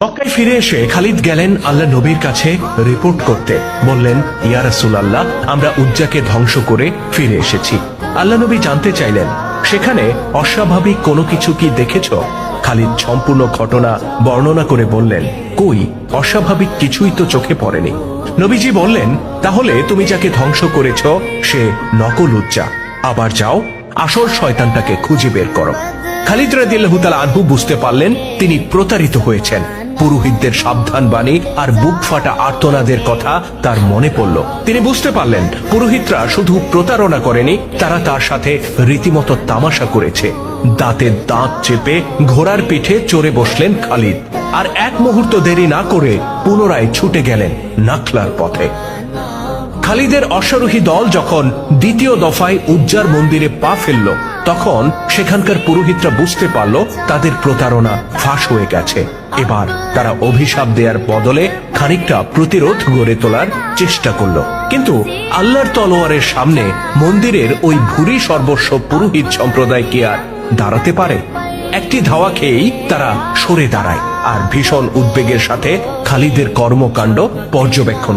মক্কায় ফিরে এসে খালিদ গেলেন আল্লাহ নবীর কাছে রিপোর্ট করতে। বললেন, ইয়া রাসূলুল্লাহ, আমরা উজ্জাকে ধ্বংস করে ফিরে এসেছি। আল্লাহ নবী জানতে চাইলেন, সেখানে অস্বাভাবিক কোনো কিছু কি দেখেছ? খালিদ সম্পূর্ণ ঘটনা বর্ণনা করে বললেন, কই, অস্বাভাবিক কিছুই তো চোখে পড়েনি। নবীজি বললেন, তাহলে তুমি যাকে ধ্বংস করেছ সে নকল উজ্জা। আবার যাও, আসল শয়তানটাকে খুঁজে বের করো। খালিদ রাদিয়াল্লাহু তাআলা আনহু বুঝতে পারলেন তিনি প্রতারিত হয়েছেন। পুরোহিতদের সাবধান বাণী আর বুক ফাটা আর্তনাদের কথা তার মনে পড়ল। তিনি বুঝতে পারলেন পুরোহিতরা শুধু প্রতারণা করেনি, তারা তার সাথে রীতিমতো তামাশা করেছে। দাঁতে দাঁত চেপে ঘোড়ার পিঠে চড়ে বসলেন খালিদ, আর এক মুহূর্ত দেরি না করে পুনরায় ছুটে গেলেন নাখলার পথে। খালিদের অশ্বারোহী দল যখন দ্বিতীয় দফায় উজ্জার মন্দিরে পা ফেলল, তখন সেখানকার পুরোহিতরা বুঝতে পারল তাদের প্রতারণা ফাঁস হয়ে গেছে। এবার তারা অভিশাপ দেওয়ার বদলে খানিকটা প্রতিরোধ গড়ে তোলার চেষ্টা করল। কিন্তু আল্লাহর তলোয়ারের সামনে মন্দিরের ওই ভুরি সর্বস্ব পুরোহিত সম্প্রদায় কি আর দাঁড়াতে পারে? একটি ধাওয়া খেয়েই তারা সরে দাঁড়ায় আর ভীষণ উদ্বেগের সাথে খালিদের কর্মকাণ্ড পর্যবেক্ষণ